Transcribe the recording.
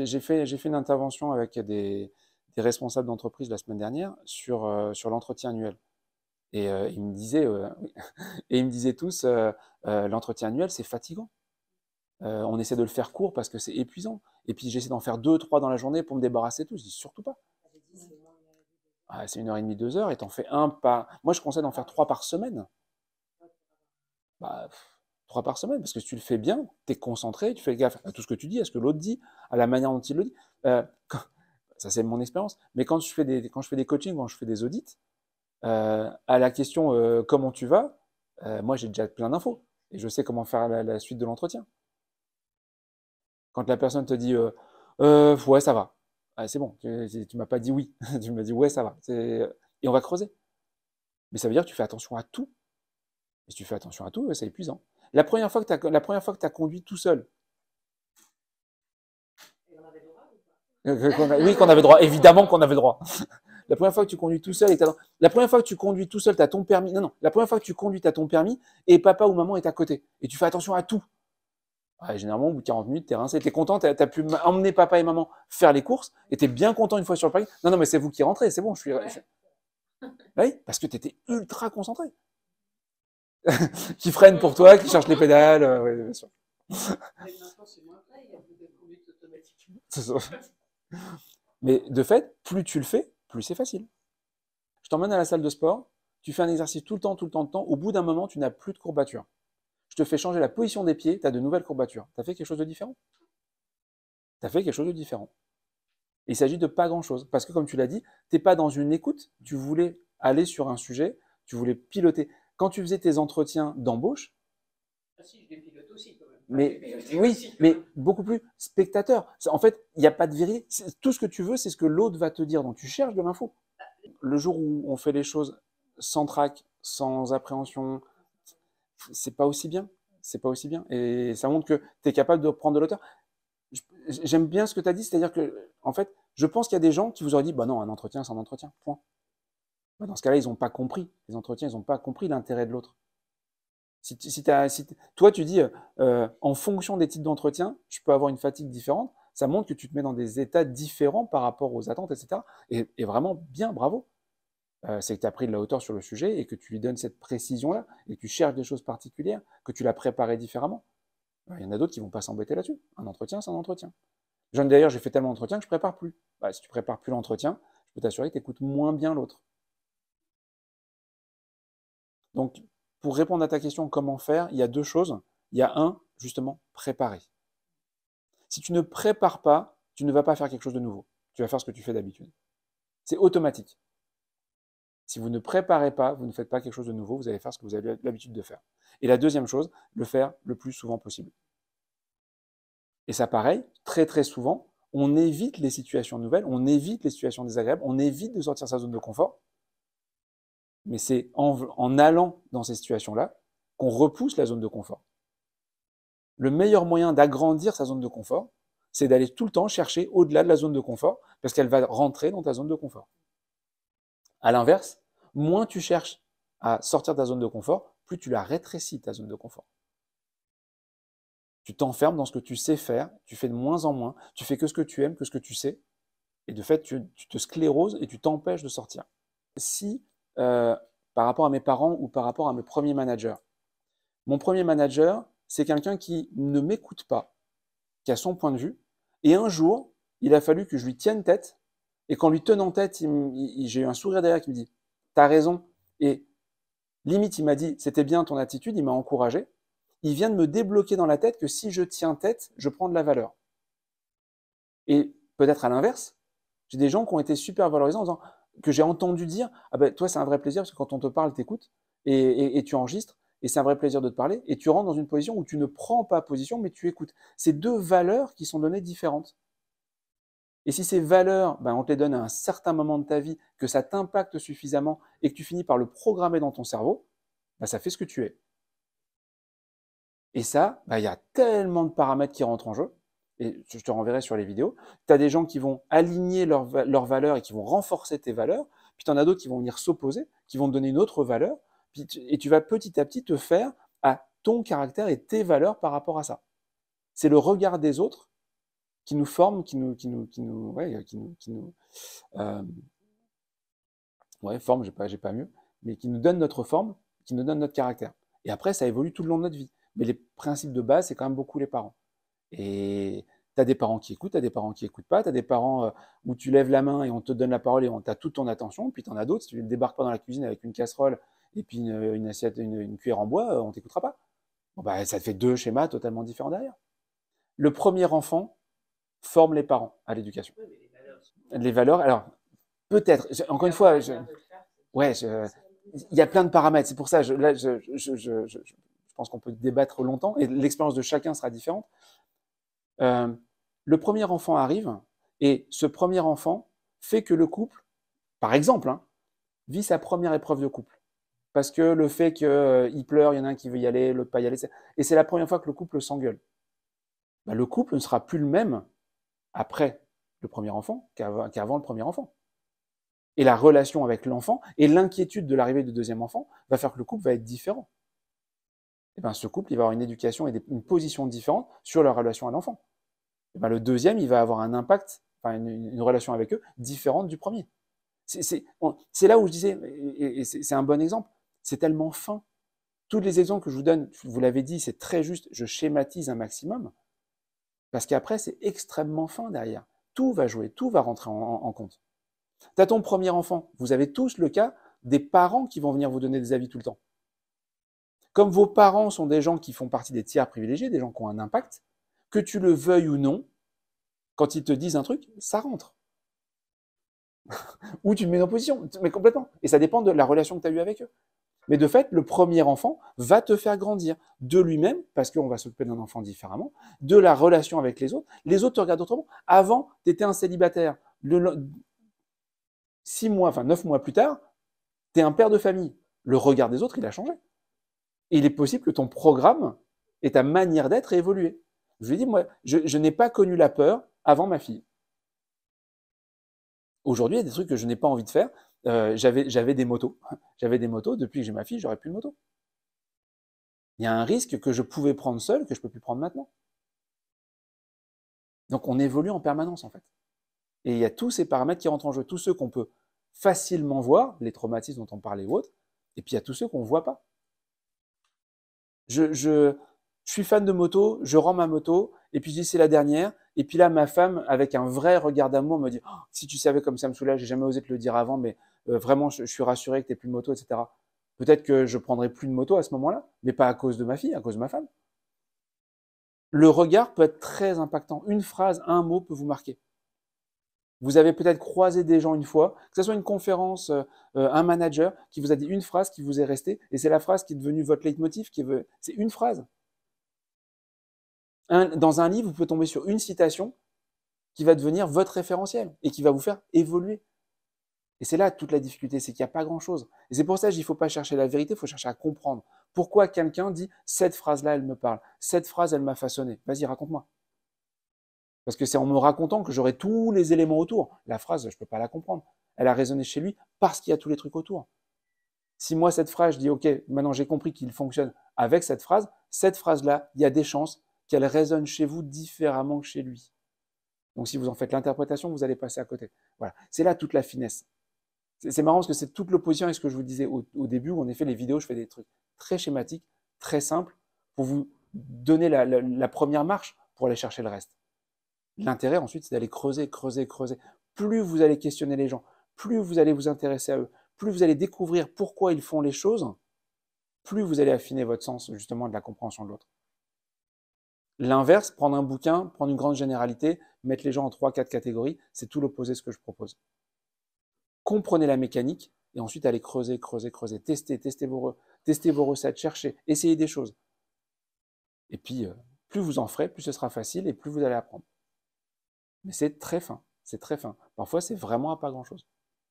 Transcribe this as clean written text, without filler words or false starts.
j'ai fait une intervention avec des responsables d'entreprise la semaine dernière sur l'entretien annuel. Et ils me disaient tous, l'entretien annuel, c'est fatigant. On essaie de le faire court parce que c'est épuisant. Et puis j'essaie d'en faire 2, 3 dans la journée pour me débarrasser de tout. Je dis surtout pas. Ah, c'est 1h30, 2 heures, et t'en fais un par. Moi, je conseille d'en faire 3 par semaine. Bah, 3 par semaine, parce que si tu le fais bien, tu es concentré, tu fais gaffe à tout ce que tu dis, à ce que l'autre dit, à la manière dont il le dit. Quand- Ça, c'est mon expérience. Mais quand je fais des coachings, quand je fais des audits, à la question comment tu vas, moi, j'ai déjà plein d'infos. Et je sais comment faire la suite de l'entretien. Quand la personne te dit ouais, ça va. Ah, c'est bon, tu m'as pas dit oui. Tu m'as dit ouais, ça va. Et on va creuser. Mais ça veut dire que tu fais attention à tout. Et si tu fais attention à tout, c'est épuisant. La première fois que tu as conduit tout seul. Oui, qu'on avait droit. Évidemment qu'on avait droit. La première fois que tu conduis tout seul, la première fois que tu conduis tout seul, tu as ton permis. Non, non. La première fois que tu conduis, tu as ton permis et papa ou maman est à côté. Et tu fais attention à tout. Ouais, généralement, au bout de 40 minutes, t'es rincé. T'es content, t'as pu emmener papa et maman faire les courses et t'es bien content une fois sur le parking. Non, non, mais c'est vous qui rentrez, c'est bon, je suis. Oui, parce que t'étais ultra concentré. Qui freine pour toi, qui cherche les pédales. Ouais, bien sûr. C'est ça. Mais de fait, plus tu le fais, plus c'est facile. Je t'emmène à la salle de sport, tu fais un exercice tout le temps, tout le temps, tout le temps. Au bout d'un moment, tu n'as plus de courbatures. Je te fais changer la position des pieds, tu as de nouvelles courbatures. Tu as fait quelque chose de différent. Tu as fait quelque chose de différent. Et il s'agit de pas grand-chose. Parce que comme tu l'as dit, tu n'es pas dans une écoute, tu voulais aller sur un sujet, tu voulais piloter. Quand tu faisais tes entretiens d'embauche, Ah si, je les pilote aussi quand même. mais oui, mais beaucoup plus spectateur. En fait, il n'y a pas de vérité. Tout ce que tu veux, c'est ce que l'autre va te dire. Donc tu cherches de l'info. Le jour où on fait les choses sans trac, sans appréhension, c'est pas aussi bien. C'est pas aussi bien. Et ça montre que tu es capable de prendre de l'auteur. J'aime bien ce que tu as dit, c'est-à-dire que, en fait, je pense qu'il y a des gens qui vous auraient dit, bah non, un entretien, c'est un entretien, point. Bah dans ce cas-là, ils n'ont pas compris. Les entretiens, ils n'ont pas compris l'intérêt de l'autre. Toi, tu dis, en fonction des types d'entretien, je peux avoir une fatigue différente. Ça montre que tu te mets dans des états différents par rapport aux attentes, etc. Et vraiment bien, bravo. C'est que tu as pris de la hauteur sur le sujet et que tu lui donnes cette précision-là et que tu cherches des choses particulières, que tu l'as préparé différemment. Il y en a d'autres qui vont pas s'embêter là-dessus. Un entretien, c'est un entretien. D'ailleurs, j'ai fait tellement d'entretiens que je prépare plus. Bah, si tu prépares plus l'entretien, je peux t'assurer que tu écoutes moins bien l'autre. Donc, pour répondre à ta question, comment faire, il y a deux choses. Il y a un, justement, préparer. Si tu ne prépares pas, tu ne vas pas faire quelque chose de nouveau. Tu vas faire ce que tu fais d'habitude. C'est automatique. Si vous ne préparez pas, vous ne faites pas quelque chose de nouveau, vous allez faire ce que vous avez l'habitude de faire. Et la deuxième chose, le faire le plus souvent possible. Et ça, pareil, très très souvent, on évite les situations nouvelles, on évite les situations désagréables, on évite de sortir de sa zone de confort. Mais c'est en allant dans ces situations-là qu'on repousse la zone de confort. Le meilleur moyen d'agrandir sa zone de confort, c'est d'aller tout le temps chercher au-delà de la zone de confort, parce qu'elle va rentrer dans ta zone de confort. À l'inverse, moins tu cherches à sortir de ta zone de confort, plus tu la rétrécis, ta zone de confort. Tu t'enfermes dans ce que tu sais faire, tu fais de moins en moins, tu fais que ce que tu aimes, que ce que tu sais, et de fait, tu te scléroses et tu t'empêches de sortir. Si, par rapport à mes parents ou par rapport à mes premiers managers, mon premier manager, c'est quelqu'un qui ne m'écoute pas, qui a son point de vue, et un jour, il a fallu que je lui tienne tête, et qu'en lui tenant tête, j'ai eu un sourire derrière qui me dit « T'as raison », et limite, il m'a dit « C'était bien ton attitude », il m'a encouragé. Il vient de me débloquer dans la tête que si je tiens tête, je prends de la valeur. Et peut-être à l'inverse, j'ai des gens qui ont été super valorisants en disant, que j'ai entendu dire ah ben toi c'est un vrai plaisir parce que quand on te parle, t'écoutes et tu enregistres et c'est un vrai plaisir de te parler et tu rentres dans une position où tu ne prends pas position mais tu écoutes. C'est deux valeurs qui sont données différentes. Et si ces valeurs, ben, on te les donne à un certain moment de ta vie, que ça t'impacte suffisamment et que tu finis par le programmer dans ton cerveau, ben, ça fait ce que tu es. Et ça, ben, y a tellement de paramètres qui rentrent en jeu. Et je te renverrai sur les vidéos, tu as des gens qui vont aligner leurs valeurs et qui vont renforcer tes valeurs, puis tu en as d'autres qui vont venir s'opposer, qui vont te donner une autre valeur, et tu vas petit à petit te faire à ton caractère et tes valeurs par rapport à ça. C'est le regard des autres qui nous forment, forme, j'ai pas mieux, mais qui nous donnent notre forme, qui nous donnent notre caractère. Et après, ça évolue tout le long de notre vie. Mais les principes de base, c'est quand même beaucoup les parents. Et tu as des parents qui écoutent, tu as des parents qui écoutent pas, tu as des parents où tu lèves la main et on te donne la parole et on t'a toute ton attention, puis tu en as d'autres, si tu ne débarques pas dans la cuisine avec une casserole et puis une assiette, une cuillère en bois, on t'écoutera pas. Bon, bah, ça te fait deux schémas totalement différents derrière. Le premier enfant forme les parents à l'éducation. Oui, mais les valeurs. Les valeurs, alors, peut-être, encore une fois, il y a plein de paramètres. C'est pour ça, je pense qu'on peut débattre longtemps et l'expérience de chacun sera différente. Le premier enfant arrive et ce premier enfant fait que le couple, par exemple, vit sa première épreuve de couple. Parce que le fait qu'il pleure, il y en a un qui veut y aller, l'autre pas y aller, et c'est la première fois que le couple s'engueule. Bah, le couple ne sera plus le même après le premier enfant qu'avant le premier enfant. Et la relation avec l'enfant et l'inquiétude de l'arrivée du deuxième enfant va faire que le couple va être différent. Et ben, ce couple, il va avoir une éducation et une position différente sur leur relation à l'enfant. Et ben, le deuxième, il va avoir un impact, enfin une relation avec eux différente du premier. C'est là où je disais, et c'est un bon exemple, c'est tellement fin. Tous les exemples que je vous donne, vous l'avez dit, c'est très juste, je schématise un maximum, parce qu'après, c'est extrêmement fin derrière. Tout va jouer, tout va rentrer en compte. Tu as ton premier enfant, vous avez tous le cas des parents qui vont venir vous donner des avis tout le temps. Comme vos parents sont des gens qui font partie des tiers privilégiés, des gens qui ont un impact, que tu le veuilles ou non, quand ils te disent un truc, ça rentre. Ou tu te mets en position, mais complètement. Et ça dépend de la relation que tu as eue avec eux. Mais de fait, le premier enfant va te faire grandir de lui-même, parce qu'on va s'occuper d'un enfant différemment, de la relation avec les autres te regardent autrement. Avant, tu étais un célibataire. 6 mois, enfin 9 mois plus tard, tu es un père de famille. Le regard des autres, il a changé. Et il est possible que ton programme et ta manière d'être ait évolué. Je lui ai dit, moi, je n'ai pas connu la peur avant ma fille. Aujourd'hui, il y a des trucs que je n'ai pas envie de faire. J'avais des motos. J'avais des motos. Depuis que j'ai ma fille, j'aurais plus de moto. Il y a un risque que je pouvais prendre seul que je ne peux plus prendre maintenant. Donc, on évolue en permanence, en fait. Et il y a tous ces paramètres qui rentrent en jeu. Tous ceux qu'on peut facilement voir, les traumatismes dont on parlait ou autres, et puis il y a tous ceux qu'on ne voit pas. Je suis fan de moto, je rends ma moto, et puis je dis c'est la dernière, et puis là ma femme, avec un vrai regard d'amour, me dit oh, si tu savais comme ça me soulage, j'ai jamais osé te le dire avant, mais vraiment je suis rassuré que tu n'aies plus de moto, etc. Peut-être que je prendrai plus de moto à ce moment-là, mais pas à cause de ma fille, à cause de ma femme. Le regard peut être très impactant. Une phrase, un mot peut vous marquer. Vous avez peut-être croisé des gens une fois, que ce soit une conférence, un manager qui vous a dit une phrase qui vous est restée, et c'est la phrase qui est devenue votre leitmotiv, c'est une phrase. Dans un livre, vous pouvez tomber sur une citation qui va devenir votre référentiel et qui va vous faire évoluer. Et c'est là toute la difficulté, c'est qu'il n'y a pas grand-chose. Et c'est pour ça qu'il ne faut pas chercher la vérité, il faut chercher à comprendre. Pourquoi quelqu'un dit « cette phrase-là, elle me parle, cette phrase, elle m'a façonné ». Vas-y, raconte-moi. Parce que c'est en me racontant que j'aurai tous les éléments autour. La phrase, je ne peux pas la comprendre. Elle a résonné chez lui parce qu'il y a tous les trucs autour. Si moi, cette phrase, je dis « ok, maintenant j'ai compris qu'il fonctionne avec cette phrase-là, il y a des chances qu'elle résonne chez vous différemment que chez lui. » Donc si vous en faites l'interprétation, vous allez passer à côté. Voilà, c'est là toute la finesse. C'est marrant parce que c'est toute l'opposition avec ce que je vous disais au début, où en effet, les vidéos, je fais des trucs très schématiques, très simples, pour vous donner la première marche pour aller chercher le reste. L'intérêt ensuite, c'est d'aller creuser, creuser, creuser. Plus vous allez questionner les gens, plus vous allez vous intéresser à eux, plus vous allez découvrir pourquoi ils font les choses, plus vous allez affiner votre sens justement de la compréhension de l'autre. L'inverse, prendre un bouquin, prendre une grande généralité, mettre les gens en 3-4 catégories, c'est tout l'opposé de ce que je propose. Comprenez la mécanique et ensuite allez creuser, creuser, creuser, tester vos recettes, chercher, essayez des choses. Et puis, plus vous en ferez, plus ce sera facile et plus vous allez apprendre. Mais c'est très fin, c'est très fin. Parfois, c'est vraiment à pas grand-chose.